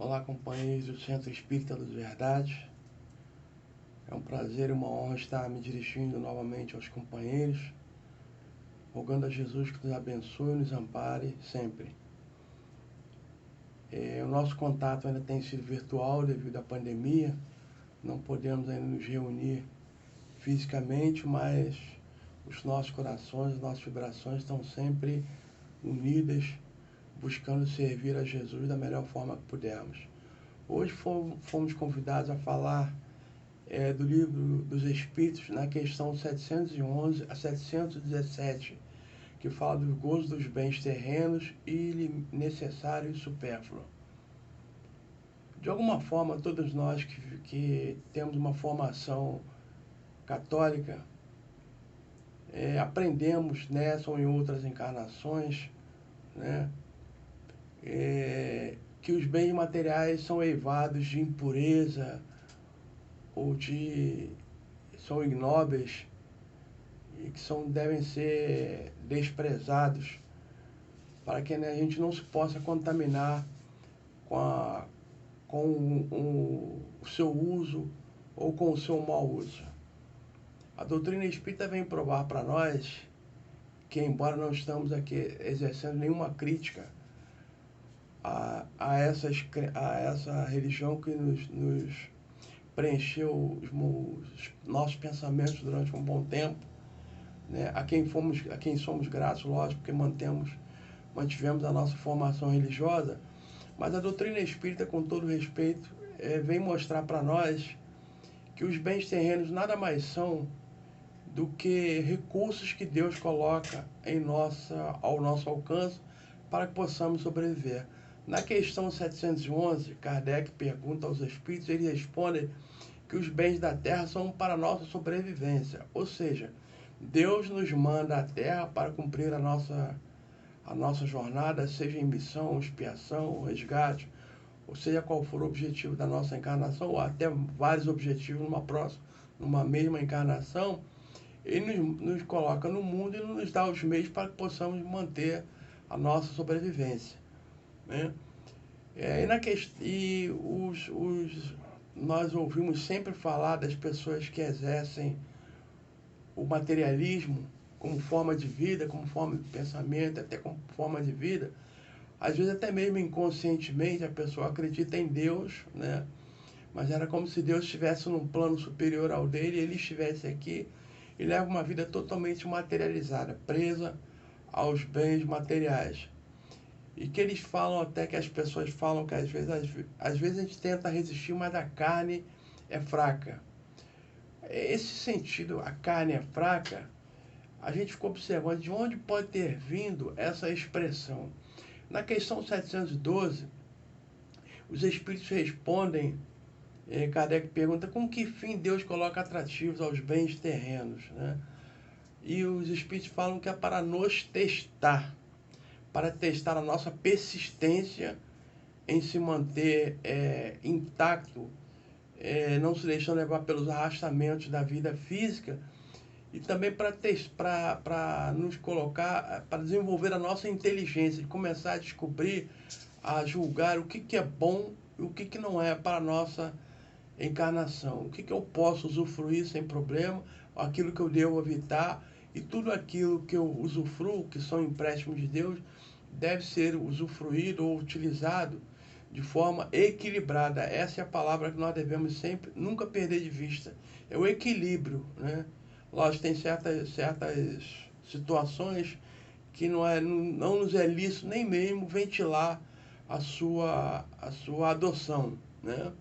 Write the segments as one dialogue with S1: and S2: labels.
S1: Olá, companheiros do Centro Espírita Luz e Verdade. É um prazer e uma honra estar me dirigindo novamente aos companheiros, rogando a Jesus que nos abençoe e nos ampare sempre. O nosso contato ainda tem sido virtual devido à pandemia, não podemos ainda nos reunir fisicamente, mas os nossos corações, as nossas vibrações estão sempre unidas, buscando servir a Jesus da melhor forma que pudermos. Hoje fomos convidados a falar do Livro dos Espíritos, na questão 711 a 717, que fala dos gozos dos bens terrenos e necessário e supérfluo. De alguma forma, todos nós que temos uma formação católica, aprendemos nessa ou em outras encarnações, né, que os bens materiais são eivados de impureza ou são ignóbeis e que devem ser desprezados para que a gente não se possa contaminar com o seu uso ou com o seu mau uso. A doutrina espírita vem provar para nós que, embora não estamos aqui exercendo nenhuma crítica a essa religião que nos preencheu os nossos pensamentos durante um bom tempo, né? A quem somos gratos, lógico, porque mantivemos a nossa formação religiosa, mas a doutrina espírita, com todo respeito, vem mostrar para nós que os bens terrenos nada mais são do que recursos que Deus coloca ao nosso alcance para que possamos sobreviver. Na questão 711, Kardec pergunta aos espíritos, eles respondem que os bens da terra são para a nossa sobrevivência, ou seja, Deus nos manda à Terra para cumprir a nossa jornada, seja em missão, expiação, resgate, ou seja qual for o objetivo da nossa encarnação, ou até vários objetivos numa mesma encarnação. Ele nos coloca no mundo e nos dá os meios para que possamos manter a nossa sobrevivência, né? Nós ouvimos sempre falar das pessoas que exercem o materialismo como forma de vida, como forma de pensamento, até como forma de vida. Às vezes até mesmo inconscientemente a pessoa acredita em Deus, né? Mas era como se Deus estivesse num plano superior ao dele e ele estivesse aqui e leva uma vida totalmente materializada, presa aos bens materiais. E que eles falam, até que as pessoas falam que às vezes a gente tenta resistir, mas a carne é fraca. Esse sentido, a carne é fraca, a gente ficou observando de onde pode ter vindo essa expressão. Na questão 712, os espíritos respondem, Kardec pergunta, com que fim Deus coloca atrativos aos bens terrenos, né? E os espíritos falam que é para nos testar, para testar a nossa persistência em se manter intacto, não se deixando levar pelos arrastamentos da vida física, e também para nos colocar, para desenvolver a nossa inteligência, de começar a descobrir, a julgar o que é bom e o que não é para a nossa encarnação. O que eu posso usufruir sem problema, aquilo que eu devo evitar, e tudo aquilo que eu usufruo, que são empréstimos de Deus, deve ser usufruído ou utilizado de forma equilibrada. Essa é a palavra que nós devemos sempre, nunca perder de vista. É o equilíbrio, né? Lógico, tem certas situações que não nos é lícito nem mesmo ventilar a sua adoção, né?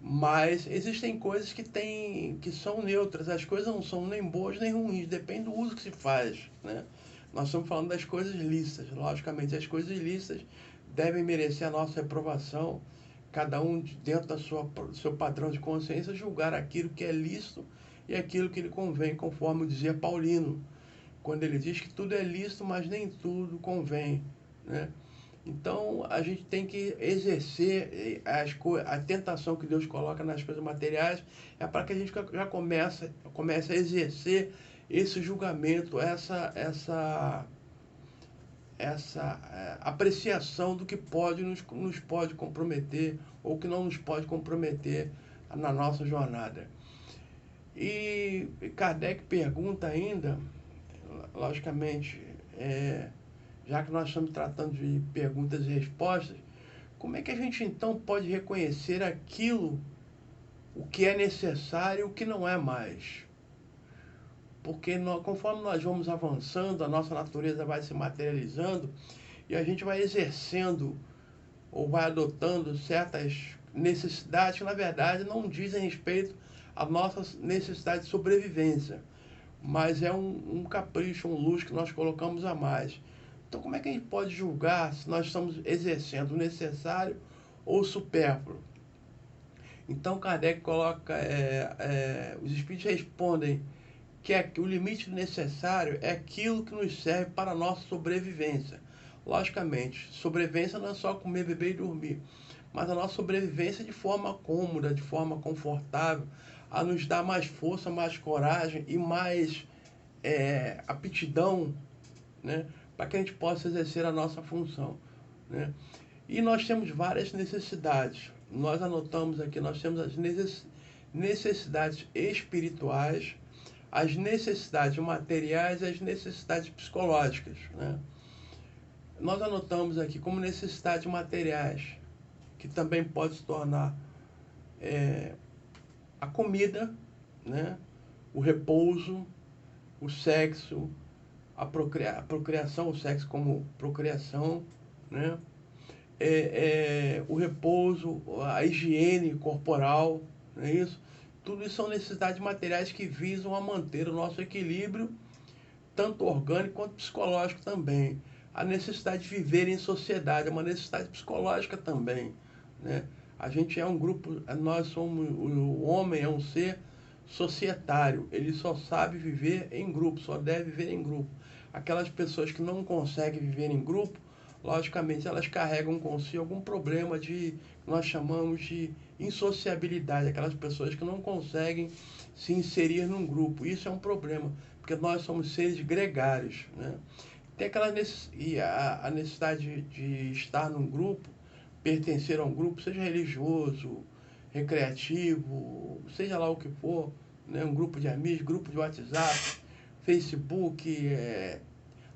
S1: Mas existem coisas que são neutras, as coisas não são nem boas nem ruins, depende do uso que se faz, né? Nós estamos falando das coisas lícitas, logicamente as coisas ilícitas devem merecer a nossa reprovação, cada um dentro do seu padrão de consciência julgar aquilo que é lícito e aquilo que lhe convém, conforme dizia Paulino, quando ele diz que tudo é lícito, mas nem tudo convém, né? Então, a gente tem que exercer a tentação que Deus coloca nas coisas materiais, é para que a gente já comece a exercer esse julgamento, essa apreciação do que pode nos pode comprometer ou que não nos pode comprometer na nossa jornada. E Kardec pergunta ainda, logicamente, já que nós estamos tratando de perguntas e respostas, como é que a gente então pode reconhecer aquilo, o que é necessário e o que não é mais? Porque conforme nós vamos avançando, a nossa natureza vai se materializando e a gente vai exercendo ou vai adotando certas necessidades que, na verdade, não dizem respeito à nossa necessidade de sobrevivência, mas é um capricho, um luxo que nós colocamos a mais. Então, como é que a gente pode julgar se nós estamos exercendo o necessário ou o supérfluo? Então, Kardec coloca, os espíritos respondem que o limite do necessário é aquilo que nos serve para a nossa sobrevivência. Logicamente, sobrevivência não é só comer, beber e dormir, mas a nossa sobrevivência de forma cômoda, de forma confortável, a nos dar mais força, mais coragem e mais aptidão, né, para que a gente possa exercer a nossa função, né? E nós temos várias necessidades. Nós anotamos aqui, nós temos as necessidades espirituais, as necessidades materiais e as necessidades psicológicas, né? Nós anotamos aqui como necessidades materiais, que também pode se tornar a comida, né? O repouso, o sexo, a procriação, o sexo como procriação, né? O repouso, a higiene corporal, não é isso? Tudo isso são necessidades materiais que visam a manter o nosso equilíbrio, tanto orgânico quanto psicológico também. A necessidade de viver em sociedade é uma necessidade psicológica também, né? A gente é um grupo, nós somos, o homem é um ser societário, ele só sabe viver em grupo, só deve viver em grupo. Aquelas pessoas que não conseguem viver em grupo, logicamente elas carregam consigo algum problema que nós chamamos de insociabilidade, aquelas pessoas que não conseguem se inserir num grupo. Isso é um problema, porque nós somos seres gregários, né? Tem aquela a necessidade de estar num grupo, pertencer a um grupo, seja religioso, recreativo, seja lá o que for, né? Um grupo de amigos, grupo de WhatsApp, Facebook,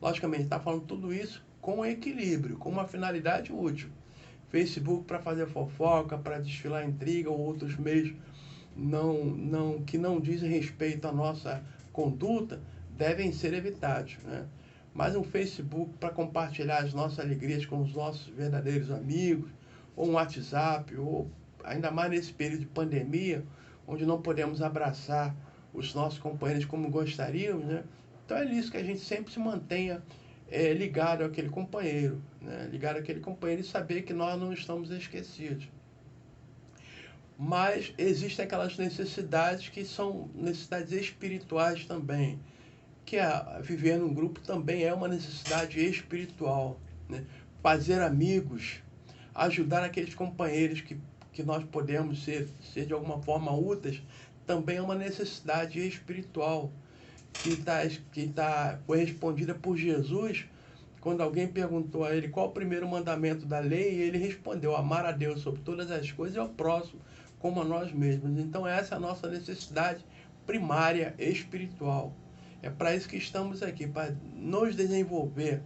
S1: logicamente está falando tudo isso com equilíbrio, com uma finalidade útil. Facebook para fazer fofoca, para desfilar intriga ou outros meios que não dizem respeito à nossa conduta devem ser evitados, né? Mas um Facebook para compartilhar as nossas alegrias com os nossos verdadeiros amigos, ou um WhatsApp, ou ainda mais nesse período de pandemia, onde não podemos abraçar os nossos companheiros como gostaríamos, né? Então é isso que a gente sempre se mantenha ligado àquele companheiro, né? Ligado àquele companheiro e saber que nós não estamos esquecidos. Mas existem aquelas necessidades que são necessidades espirituais também, que viver num grupo também é uma necessidade espiritual, né? Fazer amigos, ajudar aqueles companheiros que nós podemos ser de alguma forma úteis, também é uma necessidade espiritual, que tá correspondida por Jesus, quando alguém perguntou a ele qual o primeiro mandamento da lei, e ele respondeu: amar a Deus sobre todas as coisas e ao próximo como a nós mesmos. Então essa é a nossa necessidade primária espiritual. É para isso que estamos aqui, para nos desenvolver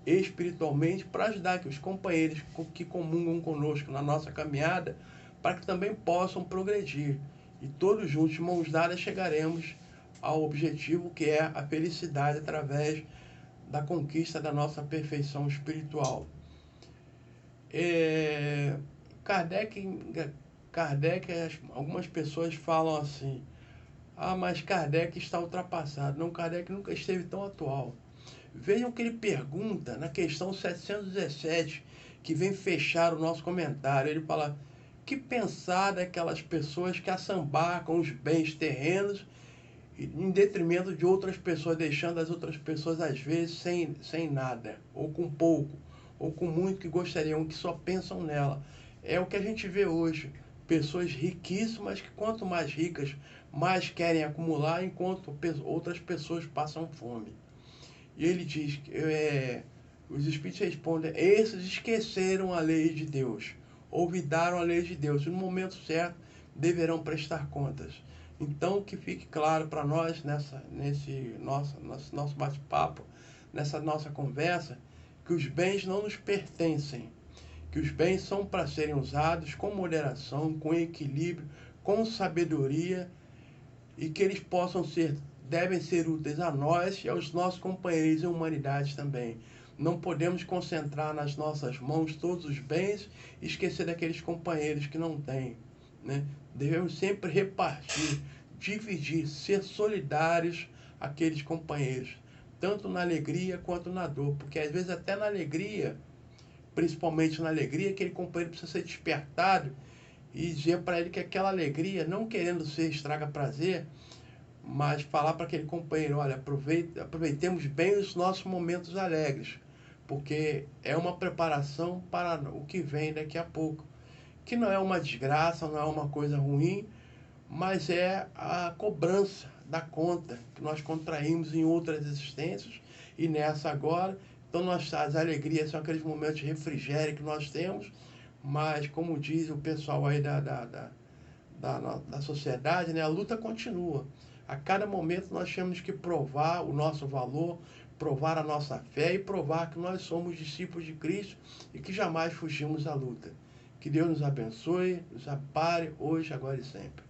S1: espiritualmente, para ajudar que os companheiros que comungam conosco na nossa caminhada, para que também possam progredir. E todos juntos, mãos dadas, chegaremos ao objetivo que é a felicidade através da conquista da nossa perfeição espiritual. Kardec, algumas pessoas falam assim: mas Kardec está ultrapassado. Não, Kardec nunca esteve tão atual. Vejam que ele pergunta na questão 717, que vem fechar o nosso comentário. Ele fala: que pensar daquelas pessoas que assambarcam os bens terrenos em detrimento de outras pessoas, deixando as outras pessoas, às vezes, sem nada, ou com pouco, ou com muito que gostariam, que só pensam nela. É o que a gente vê hoje. Pessoas riquíssimas que, quanto mais ricas, mais querem acumular, enquanto outras pessoas passam fome. E ele diz Os Espíritos respondem, esses esqueceram a lei de Deus, olvidaram a lei de Deus, e no momento certo deverão prestar contas. Então, que fique claro para nós, nesse nosso bate-papo, nessa nossa conversa, que os bens não nos pertencem, que os bens são para serem usados com moderação, com equilíbrio, com sabedoria, e que eles devem ser úteis a nós e aos nossos companheiros em humanidade também. Não podemos concentrar nas nossas mãos todos os bens e esquecer daqueles companheiros que não têm, né? Devemos sempre repartir, dividir, ser solidários àqueles companheiros, tanto na alegria quanto na dor, porque às vezes até na alegria, principalmente na alegria, aquele companheiro precisa ser despertado e dizer para ele que aquela alegria, não querendo ser estraga prazer, mas falar para aquele companheiro, olha, aproveitemos bem os nossos momentos alegres, porque é uma preparação para o que vem daqui a pouco, que não é uma desgraça, não é uma coisa ruim, mas é a cobrança da conta que nós contraímos em outras existências e nessa agora. Então, as alegrias são aqueles momentos de refrigério que nós temos, mas, como diz o pessoal aí da sociedade, né, a luta continua. A cada momento nós temos que provar o nosso valor, provar a nossa fé e provar que nós somos discípulos de Cristo e que jamais fugimos da luta. Que Deus nos abençoe, nos ampare hoje, agora e sempre.